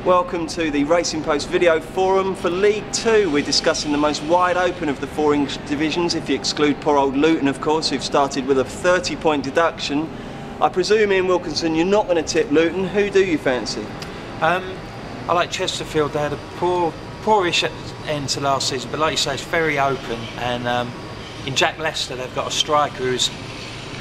Welcome to the Racing Post video forum for League 2. We're discussing the most wide open of the 4 English divisions, if you exclude poor old Luton, of course, who've started with a 30-point deduction. I presume, Ian Wilkinson, you're not going to tip Luton. Who do you fancy? I like Chesterfield. They had a poorish end to last season, but like you say, it's very open. And in Jack Lester, they've got a striker who's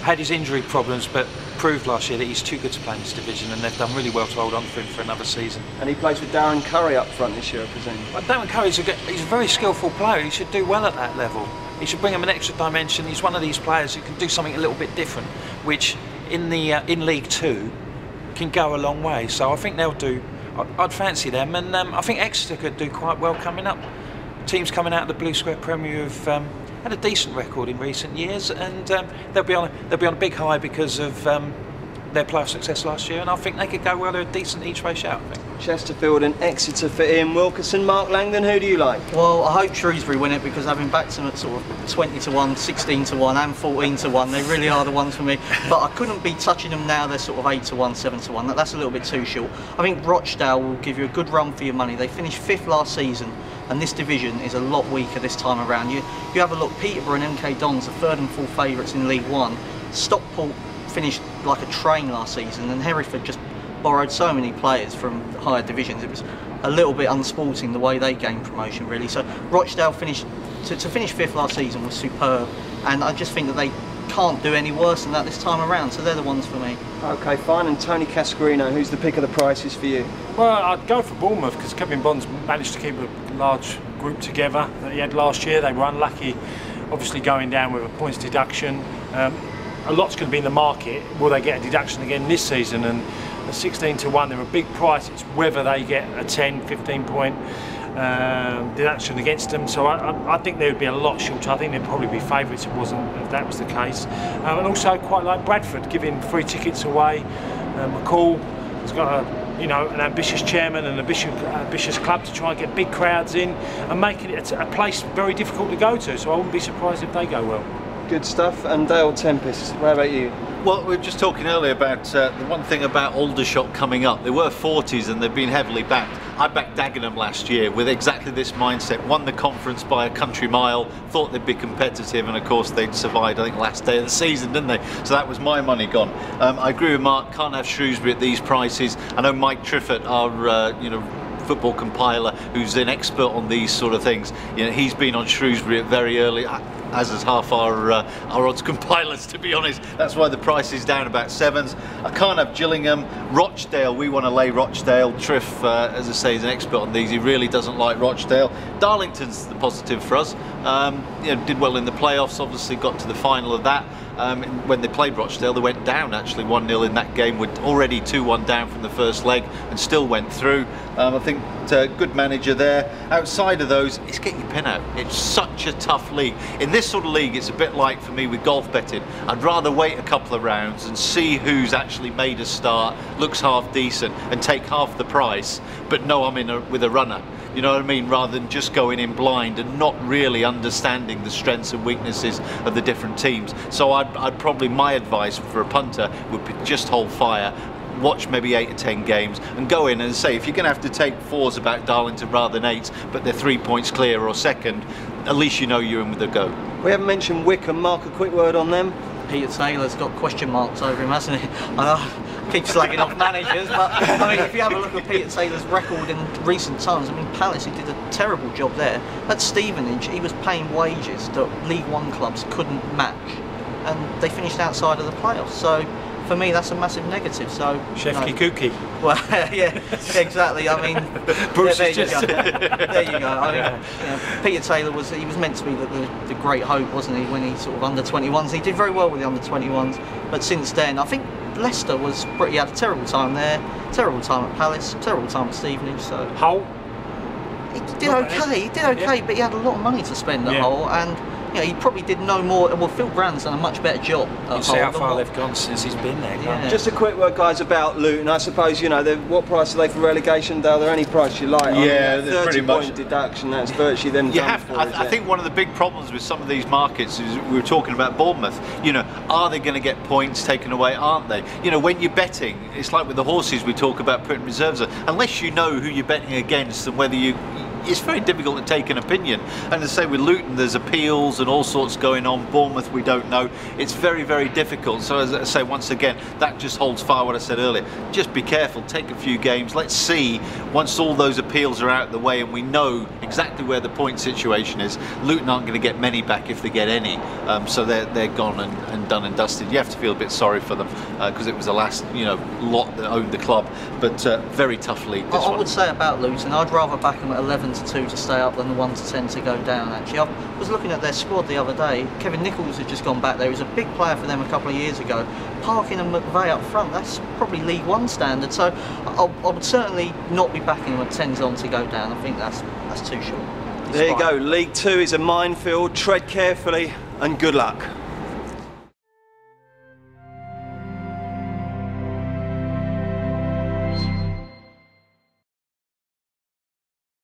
had his injury problems, but proved last year that he's too good to play in this division, and they've done really well to hold on for him for another season. And he plays with Darren Curry up front this year, I presume. Well, Darren Curry's he's a very skillful player. He should do well at that level. He should bring him an extra dimension. He's one of these players who can do something a little bit different, which in League 2 can go a long way. So I think they'll do. I'd fancy them, and I think Exeter could do quite well coming up. Teams coming out of the Blue Square Premier have had a decent record in recent years, and they'll be on a big high because of their playoff success last year, and I think they could go well. They're a decent each way shout, I think. Chesterfield and Exeter for Ian Wilkinson. Mark Langdon, who do you like? Well, I hope Shrewsbury win it, because having backed them at sort of 20 to 1, 16 to 1 and 14 to 1, they really are the ones for me. But I couldn't be touching them now. They're sort of 8 to 1, 7 to 1. That's a little bit too short. I think Rochdale will give you a good run for your money. They finished 5th last season, and this division is a lot weaker this time around. You have a look, Peterborough and MK Dons are 3rd and 4th favourites in League 1. Stockport finished like a train last season, and Hereford just borrowed so many players from higher divisions. It was a little bit unsporting the way they gained promotion, really. So Rochdale finished to finish 5th last season was superb, and I just think that they can't do any worse than that this time around, so they're the ones for me. Okay, fine. And Tony Cascarino, who's the pick of the prices for you? Well, I'd go for Bournemouth, because Kevin Bond's managed to keep a large group together that he had last year. They were unlucky, obviously, going down with a points deduction. A lot's going to be in the market. Will they get a deduction again this season? And at 16 to 1, they're a big price. It's whether they get a 10, 15 point deduction against them. So I think they would be a lot shorter. I think they'd probably be favourites if that was the case. And also quite like Bradford, giving free tickets away. McCall has got an ambitious chairman and an ambitious club to try and get big crowds in and making it a place very difficult to go to. So I wouldn't be surprised if they go well. Good stuff. And Dale Tempest, what about you? Well, we were just talking earlier about the one thing about Aldershot coming up. They were 40s and they've been heavily backed. I backed Dagenham last year with exactly this mindset. Won the conference by a country mile, thought they'd be competitive, and of course they'd survived, I think, last day of the season, didn't they? So that was my money gone. I agree with Mark, can't have Shrewsbury at these prices. I know Mike Triffett, our football compiler, who's an expert on these sort of things. He's been on Shrewsbury at very early, as is half our odds compilers, to be honest. That's why the price is down about 7s. I can't have Gillingham. Rochdale, we want to lay Rochdale. Triff, as I say, is an expert on these. He really doesn't like Rochdale. Darlington's the positive for us. Did well in the playoffs, obviously got to the final of that. When they played Rochdale, they went down actually 1-0 in that game, with already 2-1 down from the first leg, and still went through. I think good manager there. Outside of those, it's get your pin out. It's such a tough league. In this sort of league, it's a bit like, for me, with golf betting. I'd rather wait a couple of rounds and see who's actually made a start, looks half decent, and take half the price, but know I'm in with a runner. You know what I mean? Rather than just going in blind and not really understanding the strengths and weaknesses of the different teams. So I'd probably, my advice for a punter would be just hold fire, watch maybe 8 or 10 games, and go in and say, if you're going to have to take 4s about Darlington rather than 8s, but they're 3 points clear or second, at least you know you're in with a go. We haven't mentioned Wickham. Mark, a quick word on them. Peter Taylor's got question marks over him, hasn't he? I keep slagging off managers, but I mean, if you have a look at Peter Taylor's record in recent times, I mean, Palace, he did a terrible job there. At Stevenage, he was paying wages that League One clubs couldn't match, and they finished outside of the playoffs. So for me, that's a massive negative. So Shefki Kuki. Well, yeah, exactly. I mean, there you go. There you go. I mean, Peter Taylor was meant to be the great hope, wasn't he, when he sort of under 21s. He did very well with the under 21s, but since then, I think Leicester he had a terrible time there, terrible time at Palace, terrible time at Stevenage. So Hull. He did okay. He did okay, yeah. But he had a lot of money to spend at Hull, and you know, he probably did no more. Well, Phil Brand's done a much better job. You see how far they've gone since he's been there. Yeah. Just a quick word, guys, about Luton. I suppose, you know, what price are they for relegation, Dale? They're any price you like. Yeah, they're pretty much. 30-point deduction, that's virtually them You done have, for, I think one of the big problems with some of these markets is we were talking about Bournemouth. You know, are they going to get points taken away? Aren't they? You know, when you're betting, it's like with the horses we talk about putting reserves on. Unless you know who you're betting against and whether you. It's very difficult to take an opinion. And to say with Luton, there's appeals and all sorts going on. Bournemouth, we don't know. It's very, very difficult. So as I say, once again, that just holds fire what I said earlier. Just be careful, take a few games. Let's see, once all those appeals are out of the way and we know exactly where the point situation is, Luton aren't going to get many back if they get any. So they're gone and done and dusted. You have to feel a bit sorry for them because it was the last, you know, lot that owned the club. But very tough league, this one. I would say about Luton, I'd rather back them at 11-2 to stay up than the 1-10 to go down. Actually, I was looking at their squad the other day. Kevin Nichols had just gone back there. He was a big player for them a couple of years ago. Parkin and McVeigh up front, that's probably League One standard. So I would certainly not be backing them at 10s on to go down. I think that's too short. There you go. League Two is a minefield. Tread carefully and good luck.